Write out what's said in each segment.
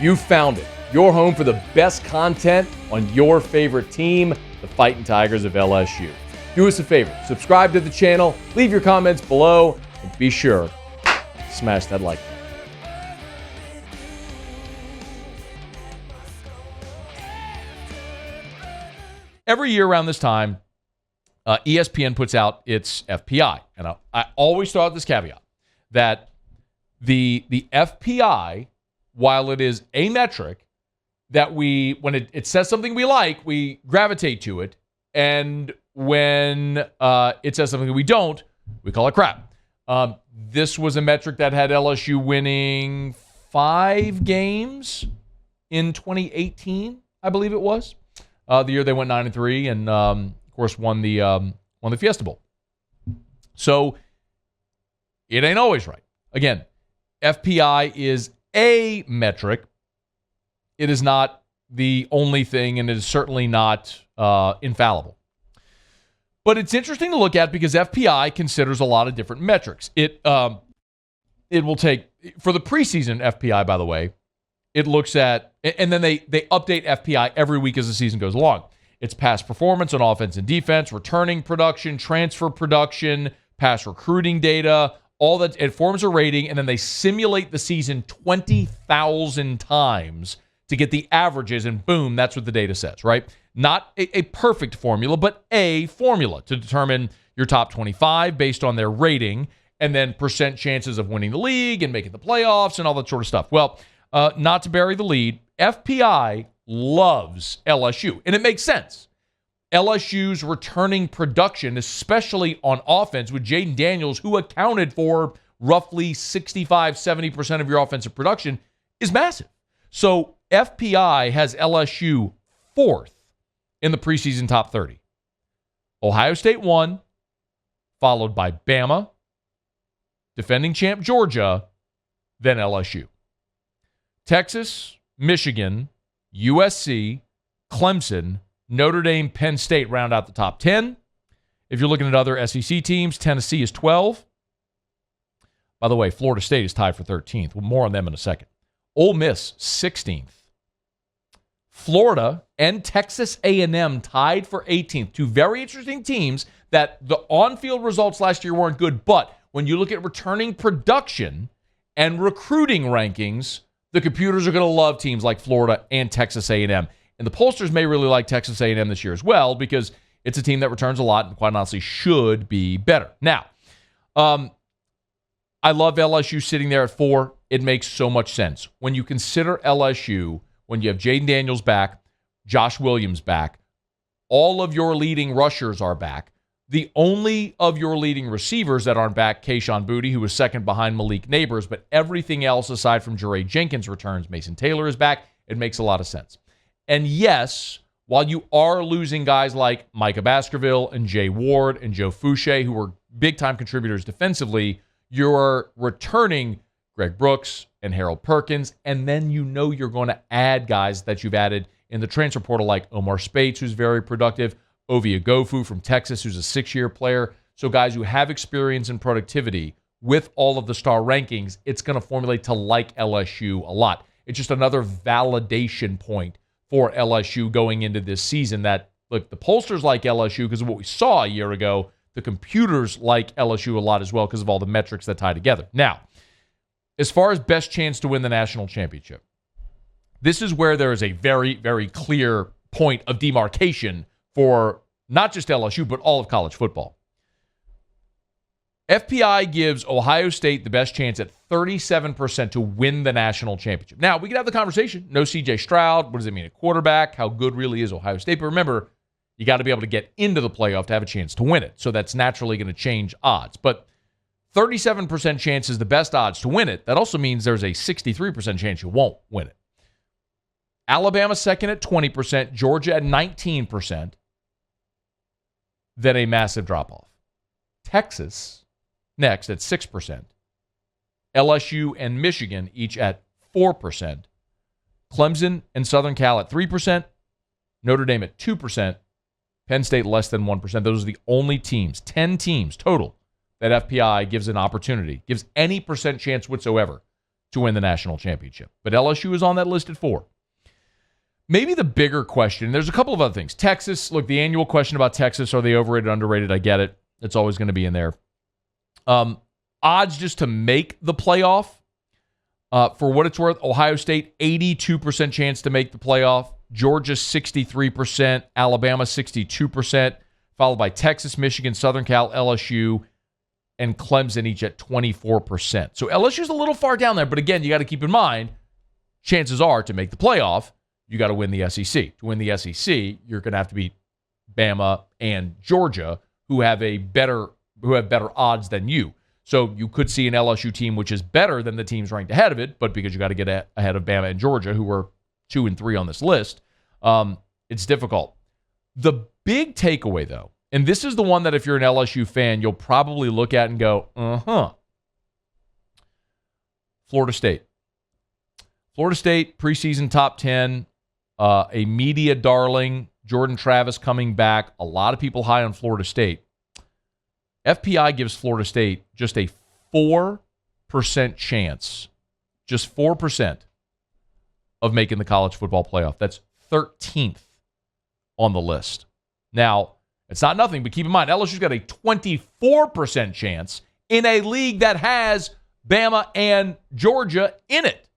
You found it. Your home for the best content on your favorite team, the Fighting Tigers of LSU. Do us a favor, subscribe to the channel, leave your comments below, and be sure to smash that like button. Every year around this time, ESPN puts out its FPI. And I always throw out this caveat that the FPI, while it is a metric that when it says something we like, we gravitate to it. And when it says something we don't, we call it crap. This was a metric that had LSU winning 5 games in 2018, I believe it was. The year they went 9-3 and, of course, won the Fiesta Bowl. So it ain't always right. Again, FPI is a metric. It is not the only thing, and it is certainly not infallible. But it's interesting to look at because FPI considers a lot of different metrics. It will take, for the preseason FPI, by the way, it looks at, and then they update FPI every week as the season goes along. It's past performance on offense and defense, returning production, transfer production, past recruiting data, all that. It forms a rating, and then they simulate the season 20,000 times to get the averages, and boom, that's what the data says, right? Not a perfect formula, but a formula to determine your top 25 based on their rating, and then percent chances of winning the league and making the playoffs and all that sort of stuff. Well, not to bury the lead, FPI loves LSU, and it makes sense. LSU's returning production, especially on offense with Jaden Daniels, who accounted for roughly 65-70% of your offensive production, is massive. So FPI has LSU 4th in the preseason top 30. Ohio State 1, followed by Bama, defending champ Georgia, then LSU. Texas, Michigan, USC, Clemson, Notre Dame, Penn State round out the top 10. If you're looking at other SEC teams, Tennessee is 12. By the way, Florida State is tied for 13th. Well, more on them in a second. Ole Miss, 16th. Florida and Texas A&M tied for 18th. Two very interesting teams that the on-field results last year weren't good, but when you look at returning production and recruiting rankings, the computers are going to love teams like Florida and Texas A&M. And the pollsters may really like Texas A&M this year as well because it's a team that returns a lot and quite honestly should be better. Now, I love LSU sitting there at 4. It makes so much sense. When you consider LSU, when you have Jaden Daniels back, Josh Williams back, all of your leading rushers are back. The only of your leading receivers that aren't back, Kayshon Boutte, who was second behind Malik Neighbors, but everything else aside from Jeray Jenkins returns. Mason Taylor is back. It makes a lot of sense. And yes, while you are losing guys like Micah Baskerville and Jay Ward and Joe Fouché, who were big-time contributors defensively, you're returning Greg Brooks and Harold Perkins, and then you know you're going to add guys that you've added in the transfer portal like Omar Spates, who's very productive, Ovie Ogofu from Texas, who's a 6-year player. So guys who have experience and productivity with all of the star rankings, it's going to formulate to like LSU a lot. It's just another validation point for LSU going into this season that, look, the pollsters like LSU because of what we saw a year ago. The computers like LSU a lot as well because of all the metrics that tie together. Now, as far as best chance to win the national championship, this is where there is a very, very clear point of demarcation for not just LSU, but all of college football. FPI gives Ohio State the best chance at 37% to win the national championship. Now, we can have the conversation. No C.J. Stroud. What does it mean at quarterback? How good really is Ohio State? But remember, you got to be able to get into the playoff to have a chance to win it. So that's naturally going to change odds. But 37% chance is the best odds to win it. That also means there's a 63% chance you won't win it. Alabama second at 20%, Georgia at 19%, then a massive drop-off. Texas next at 6%, LSU and Michigan each at 4%, Clemson and Southern Cal at 3%, Notre Dame at 2%, Penn State less than 1%. Those are the only teams, 10 teams total, that FPI gives an opportunity, gives any percent chance whatsoever to win the national championship. But LSU is on that list at 4. Maybe the bigger question, there's a couple of other things. Texas, look, the annual question about Texas, are they overrated, underrated? I get it. It's always going to be in there. Odds just to make the playoff. For what it's worth, Ohio State, 82% chance to make the playoff. Georgia, 63%. Alabama, 62%. Followed by Texas, Michigan, Southern Cal, LSU, and Clemson each at 24%. So LSU's a little far down there, but again, you got to keep in mind, chances are to make the playoff, you got to win the SEC. To win the SEC, you're going to have to beat Bama and Georgia, who have better odds than you. So you could see an LSU team which is better than the teams ranked ahead of it, but because you got to get ahead of Bama and Georgia, who were 2 and 3 on this list, it's difficult. The big takeaway, though, and this is the one that if you're an LSU fan, you'll probably look at and go, Florida State. Florida State, preseason top 10, a media darling, Jordan Travis coming back, a lot of people high on Florida State. FPI gives Florida State just a 4% chance, just 4% of making the college football playoff. That's 13th on the list. Now, it's not nothing, but keep in mind, LSU's got a 24% chance in a league that has Bama and Georgia in it.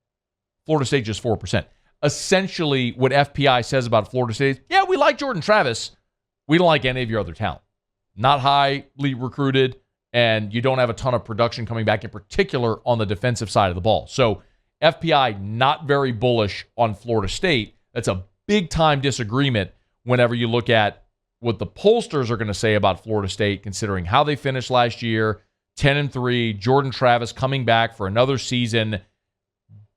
Florida State just 4%. Essentially, what FPI says about Florida State is, yeah, we like Jordan Travis. We don't like any of your other talent. Not highly recruited, and you don't have a ton of production coming back, in particular on the defensive side of the ball. So FPI not very bullish on Florida State. That's a big-time disagreement whenever you look at what the pollsters are going to say about Florida State, considering how they finished last year, 10-3, Jordan Travis coming back for another season.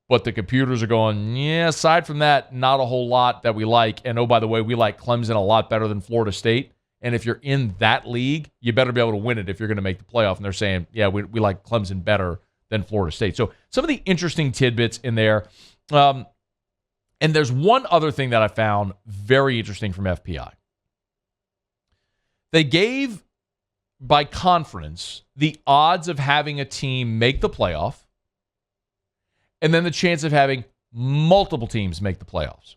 But the computers are going, yeah, aside from that, not a whole lot that we like. And oh, by the way, we like Clemson a lot better than Florida State. And if you're in that league, you better be able to win it if you're going to make the playoff. And they're saying, yeah, we like Clemson better than Florida State. So some of the interesting tidbits in there. And there's one other thing that I found very interesting from FPI. They gave, by conference, the odds of having a team make the playoff and then the chance of having multiple teams make the playoffs.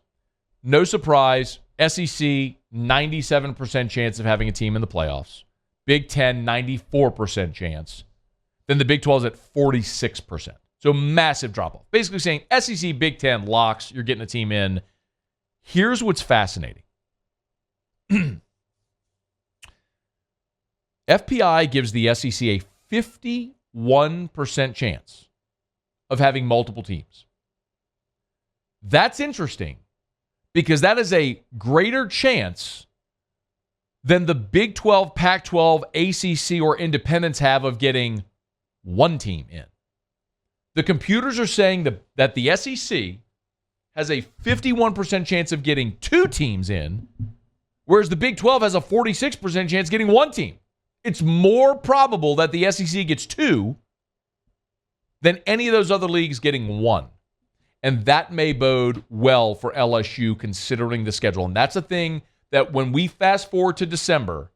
No surprise, SEC, 97% chance of having a team in the playoffs. Big Ten, 94% chance. Then the Big 12 is at 46%. So massive drop-off. Basically saying SEC, Big Ten, locks, you're getting a team in. Here's what's fascinating. FPI gives the SEC a 51% chance of having multiple teams. That's interesting because that is a greater chance than the Big 12, Pac-12, ACC, or independents have of getting one team in. The computers are saying that the SEC has a 51% chance of getting 2 teams in, whereas the Big 12 has a 46% chance of getting 1 team. It's more probable that the SEC gets 2 than any of those other leagues getting 1. And that may bode well for LSU considering the schedule. And that's a thing that when we fast forward to December,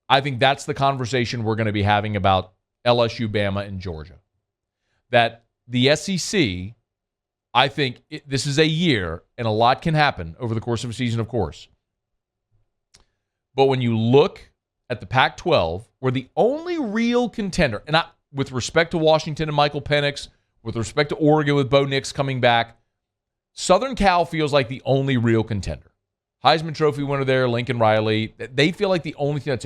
I think that's the conversation we're going to be having about LSU, Bama, and Georgia. That the SEC, I think this is a year, and a lot can happen over the course of a season, of course. But when you look at the Pac-12, where the only real contender, and with respect to Washington and Michael Penix, with respect to Oregon with Bo Nix coming back, Southern Cal feels like the only real contender. Heisman Trophy winner there, Lincoln Riley. They feel like the only thing that's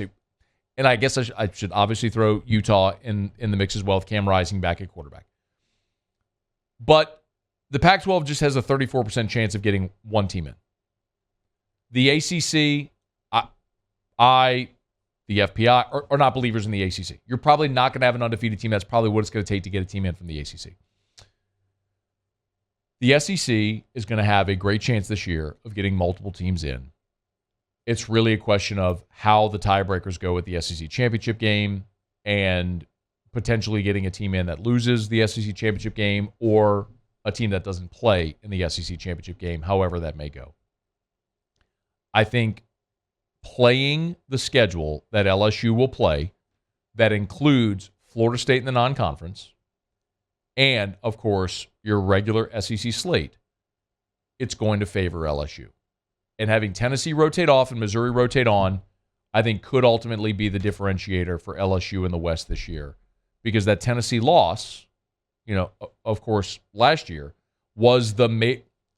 and I guess I should obviously throw Utah in the mix as well with Cam Rising back at quarterback. But the Pac-12 just has a 34% chance of getting 1 team in. The ACC, the FPI are not believers in the ACC. You're probably not going to have an undefeated team. That's probably what it's going to take to get a team in from the ACC. The SEC is going to have a great chance this year of getting multiple teams in. It's really a question of how the tiebreakers go with the SEC championship game and potentially getting a team in that loses the SEC championship game or a team that doesn't play in the SEC championship game, however that may go. I think playing the schedule that LSU will play that includes Florida State in the non-conference and, of course, your regular SEC slate, it's going to favor LSU. And having Tennessee rotate off and Missouri rotate on, I think could ultimately be the differentiator for LSU in the West this year. Because that Tennessee loss, of course, last year was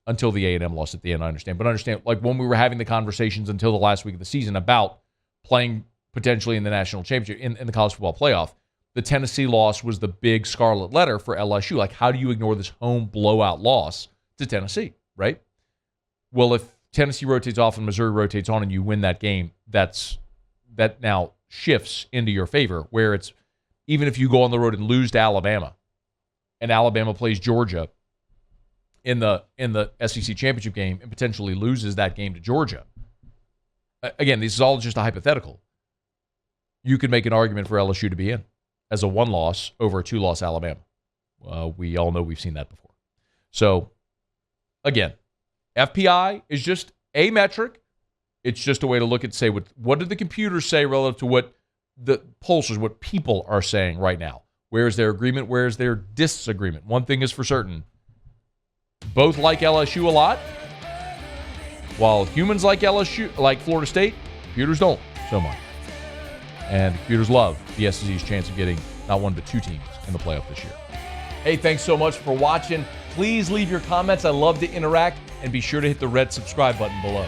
until the A&M loss at the end, I understand. But understand, like when we were having the conversations until the last week of the season about playing potentially in the national championship, in the college football playoff, the Tennessee loss was the big scarlet letter for LSU. Like, how do you ignore this home blowout loss to Tennessee, right? Well, if Tennessee rotates off and Missouri rotates on and you win that game, that now shifts into your favor, where it's even if you go on the road and lose to Alabama and Alabama plays Georgia in the SEC championship game and potentially loses that game to Georgia. Again, this is all just a hypothetical. You could make an argument for LSU to be in as a 1-loss over a 2-loss Alabama. We all know we've seen that before. So, again, FPI is just a metric. It's just a way to look at, say, what did the computers say relative to what the pollsters, what people are saying right now. Where is their agreement? Where is their disagreement? One thing is for certain. Both like LSU a lot. While humans like LSU, like Florida State, computers don't so much. And computers love the SEC's chance of getting not one but 2 teams in the playoff this year. Hey, thanks so much for watching. Please leave your comments. I love to interact. And be sure to hit the red subscribe button below.